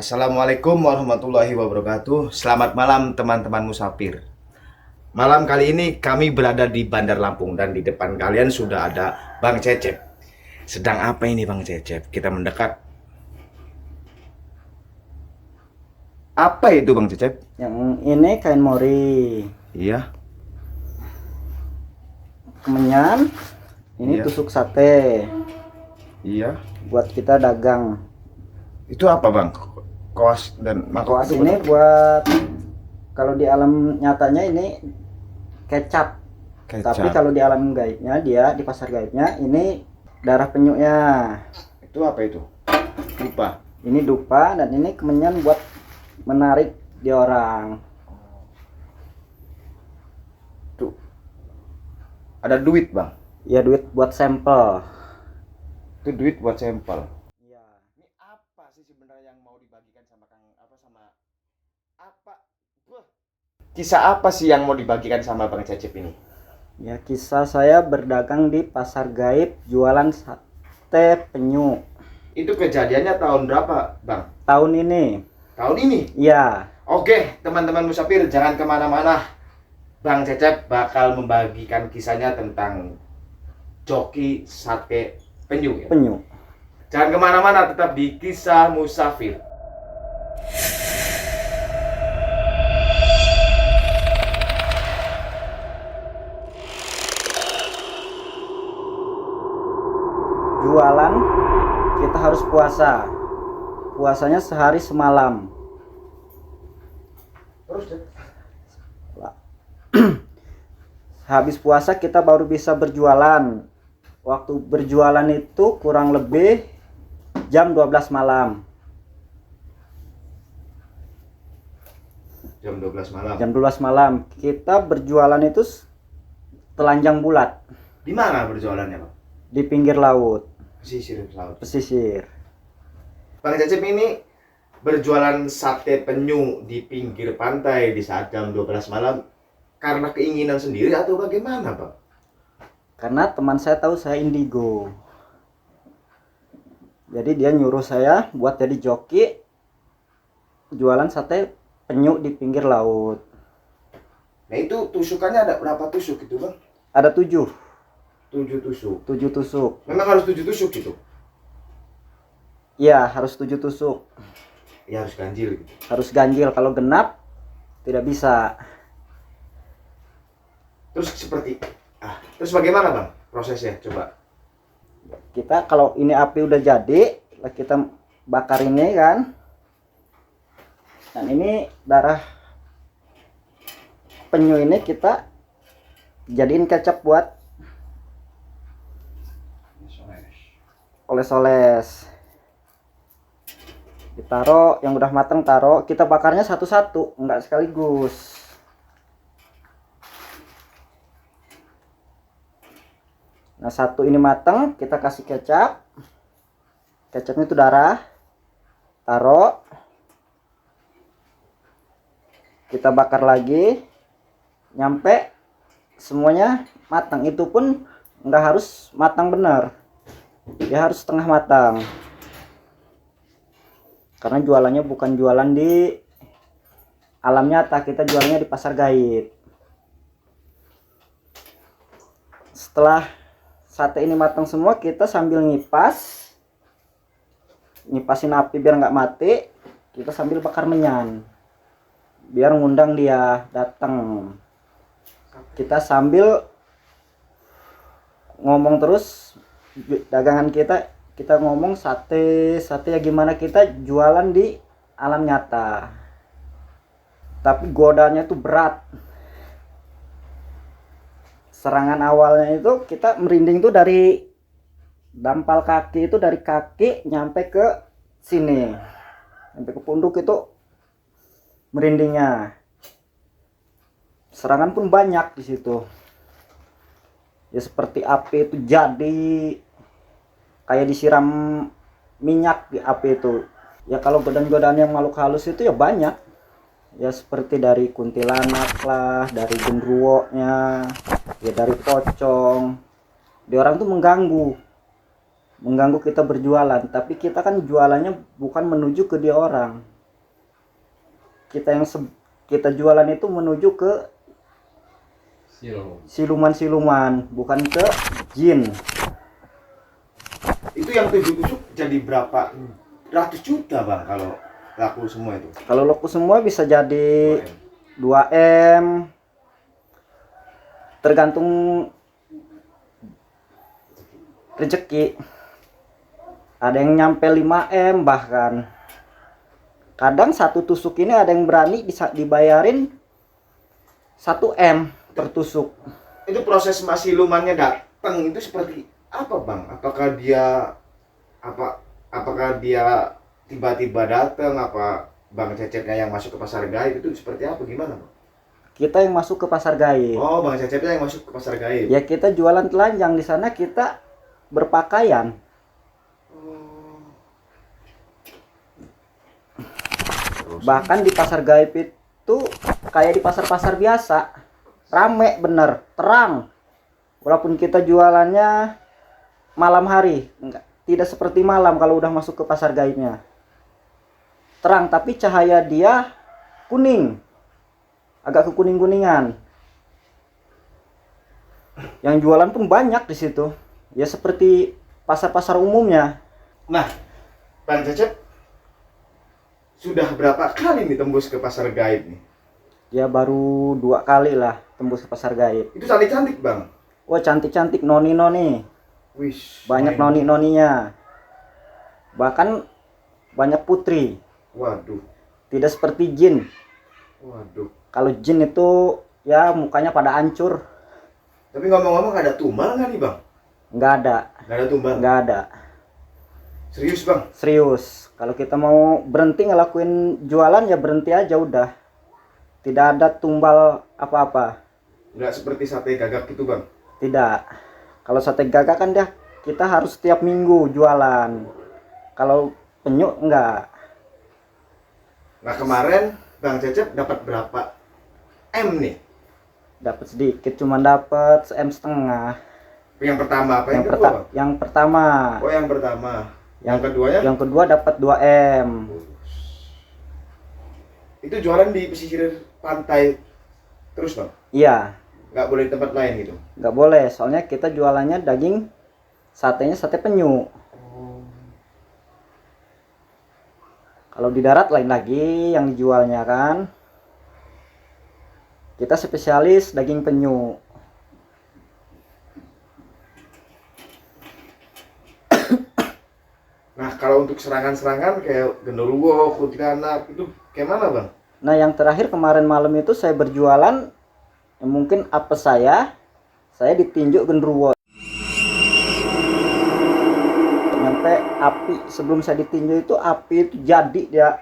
Assalamualaikum warahmatullahi wabarakatuh. Selamat malam teman-teman musafir. Malam kali ini kami berada di Bandar Lampung dan di depan kalian sudah ada Bang Cecep. Sedang apa ini Bang Cecep? Kita mendekat. Apa itu Bang Cecep? Yang ini kain mori, Iya. kemenyan, ini Iya. tusuk sate Iya. buat kita dagang. Itu apa Bang? Koas dan mangkok Koas itu ini betul? buat kalau di alam nyatanya ini kecap. Tapi Kecap. kalau di alam gaibnya dia di pasar gaibnya ini darah penyunya. Itu apa itu? Lupa. Ini dupa dan ini kemenyan buat menarik di orang. Tuh. Ada duit Bang. Ya duit buat sampel. Itu duit buat sampel. Iya. Ini apa sih sebenarnya yang mau dibagikan sama Kang apa sama apa? Wah. Kisah apa sih yang mau dibagikan sama Bang Cecep ini? Ya kisah saya berdagang di pasar gaib jualan sate penyu Itu kejadiannya tahun berapa, Bang? tahun ini. Tahun ini? Ya. Oke, teman-teman musafir, jangan kemana-mana. Bang Cecep bakal membagikan kisahnya tentang joki sate penyu ya? Penyu. Jangan kemana-mana, tetap di Kisah Musafir. Jualan kita harus puasa. Puasanya sehari semalam. Terus deh. Habis puasa kita baru bisa berjualan. Waktu berjualan itu kurang lebih jam 12 malam. Jam 12 malam. Jam 12 malam kita berjualan itu telanjang bulat Di mana berjualannya, Bang? di pinggir laut, Pesisir laut. pesisir. Bang Cecep ini berjualan sate penyu di pinggir pantai di saat jam 12 malam karena keinginan sendiri atau bagaimana, Bang? Karena teman saya tahu saya indigo. Jadi dia nyuruh saya buat jadi joki jualan sate penyu di pinggir laut. Nah itu tusukannya ada berapa tusuk itu, Bang? Ada 7 7 tusuk. tusuk. Memang harus 7 tusuk gitu? Iya, harus 7 tusuk. Ya harus ganjil gitu. Harus ganjil, kalau genap tidak bisa. Terus seperti terus bagaimana, Bang? Prosesnya coba. Kita kalau ini api udah jadi, kita bakar ini kan. Dan ini darah penyu ini kita jadiin kecap buat oles-oles. Ditaruh yang udah matang, taruh, kita bakarnya satu-satu, enggak sekaligus. Nah, satu ini matang, kita kasih kecap. Kecapnya itu darah. Taruh. Kita bakar lagi. Nyampe semuanya matang. Itu pun nggak harus matang benar. Dia harus setengah matang. Karena jualannya bukan jualan di alam nyata, kita jualnya di pasar gaib. Setelah sate ini matang semua, kita sambil ngipasin api biar nggak mati. Kita sambil bakar menyan biar ngundang dia datang. Kita sambil ngomong terus dagangan kita ngomong sate ya gimana kita jualan di alam nyata. Tapi godanya tuh berat. Serangan awalnya itu kita merinding tuh dari dampal kaki, itu dari kaki nyampe ke sini, sampai ke punduk itu merindingnya. Serangan pun banyak di situ. Ya seperti api itu jadi kayak disiram minyak di api itu. Ya kalau godaan-godaan yang makhluk halus itu ya banyak. Ya seperti dari kuntilanak lah, dari genderuwonya, ya dari pocong. Dia orang tuh mengganggu kita berjualan, tapi kita kan jualannya bukan menuju ke dia orang, kita jualan itu menuju ke siluman-siluman, bukan ke jin. Itu yang 7 tusuk jadi berapa ratus juta bang kalau laku semua itu? Kalau laku semua bisa jadi 2M, tergantung rezeki. Ada yang nyampe 5M bahkan. Kadang satu tusuk ini ada yang berani bisa dibayarin 1M per tusuk. Itu proses silumannya datang itu seperti apa bang? Apakah dia tiba-tiba datang, apa Bang Cecepnya yang masuk ke pasar gaib itu seperti apa, gimana bang? Kita yang masuk ke pasar gaib. Oh, Bang Cecepnya yang masuk ke pasar gaib. Ya kita jualan telanjang, di sana kita berpakaian. Bahkan di pasar gaib itu kayak di pasar-pasar biasa, rame bener, terang. Walaupun kita jualannya malam hari, tidak seperti malam kalau udah masuk ke pasar gaibnya. Terang tapi cahaya dia kuning, agak kekuning-kuningan. Yang jualan pun banyak di situ, ya seperti pasar-pasar umumnya. Nah, Bang Cecep sudah berapa kali nih tembus ke pasar gaib nih? Ya baru 2 kali lah tembus ke pasar gaib. Itu cantik-cantik bang? Wah cantik-cantik, noni-noni. Wish, Banyak noni-noninya. Bahkan banyak putri. Waduh. Tidak seperti jin. Waduh. Kalau jin itu ya mukanya pada hancur. Tapi ngomong-ngomong ada tumbal nggak nih bang? Nggak ada. Nggak ada tumbal? Nggak ada. Serius bang? Serius. Kalau kita mau berhenti ngelakuin jualan ya berhenti aja udah. Tidak ada tumbal apa-apa. Nggak seperti sate gagak gitu bang? Tidak. Kalau sate gagak kan dia kita harus setiap minggu jualan. Kalau penyu enggak. Nah kemarin Bang Cecep dapat berapa M nih? Dapat sedikit, cuma dapat 1,5 M. Yang pertama apa yang kedua bang? Yang pertama. Oh yang pertama. Yang keduanya? Yang kedua dapat 2M. Itu jualan di pesisir pantai terus bang? Iya. Nggak boleh di tempat lain gitu? Nggak boleh, soalnya kita jualannya daging, satenya sate penyu. Kalau di darat lain lagi yang dijualnya kan. Kita spesialis daging penyu. Nah kalau untuk serangan-serangan kayak genderuwo, kuntilanak itu kayak mana bang? Nah yang terakhir kemarin malam itu saya berjualan, ya mungkin apes saya ditinjuk genderuwo. Nyampe api, sebelum saya ditinju itu api itu jadi dia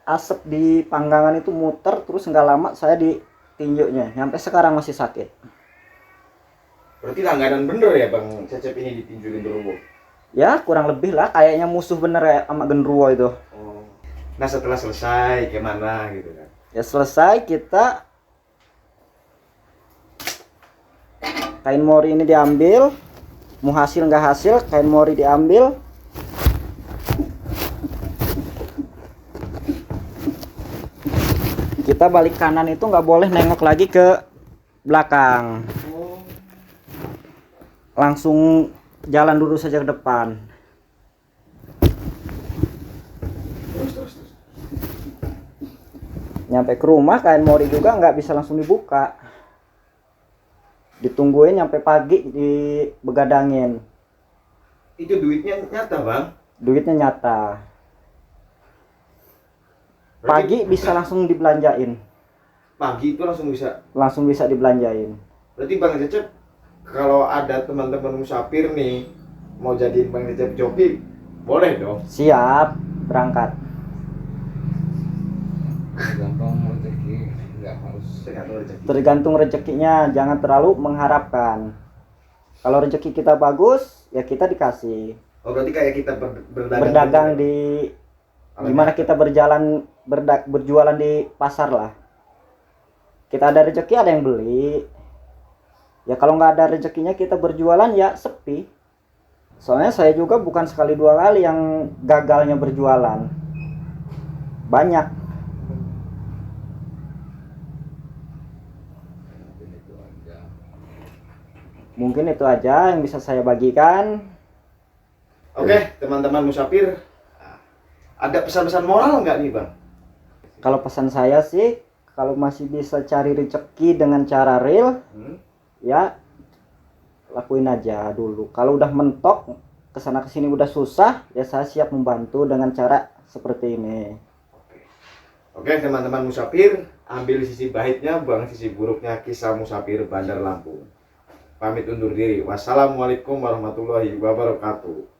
asap di panggangan itu muter, terus nggak lama saya ditinjuknya, nyampe sekarang masih sakit. Berarti langganan bener ya Bang Cecep ini ditinju genderuwo? Ya kurang lebih lah, kayaknya musuh bener ya sama genderuwo itu. Oh. Nah setelah selesai gimana gitu kan? Ya selesai, kita kain mori ini diambil, mau hasil nggak hasil kain mori diambil. Kita balik kanan itu nggak boleh nengok lagi ke belakang, langsung jalan dulu saja ke depan. Nyampe ke rumah kain mori juga nggak bisa langsung dibuka, ditungguin nyampe pagi dibegadangin. Itu duitnya nyata bang? Duitnya nyata. Pagi bisa langsung dibelanjain. Pagi itu langsung bisa? Langsung bisa dibelanjain. Berarti Bang Cecep kalau ada teman-teman musafir nih mau jadiin Bang Cecep joki, boleh dong? Siap, berangkat. Tergantung rezekinya, jangan terlalu mengharapkan. Kalau rezeki kita bagus, ya kita dikasih. Oh berarti kayak kita berdagang di gimana kita berjualan di pasar lah. Kita ada rezeki ada yang beli. Ya kalau nggak ada rezekinya kita berjualan ya sepi. Soalnya saya juga bukan sekali dua kali yang gagalnya berjualan. Banyak. Mungkin itu aja yang bisa saya bagikan. Oke, teman-teman musafir, ada pesan-pesan moral nggak nih Bang? Kalau pesan saya sih, kalau masih bisa cari rezeki dengan cara real, ya lakuin aja dulu. Kalau udah mentok, kesana kesini udah susah, ya saya siap membantu dengan cara seperti ini. Oke, teman-teman musafir, ambil sisi baiknya, buang sisi buruknya kisah musafir Bandar Lampung. Pamit undur diri. Wassalamualaikum warahmatullahi wabarakatuh.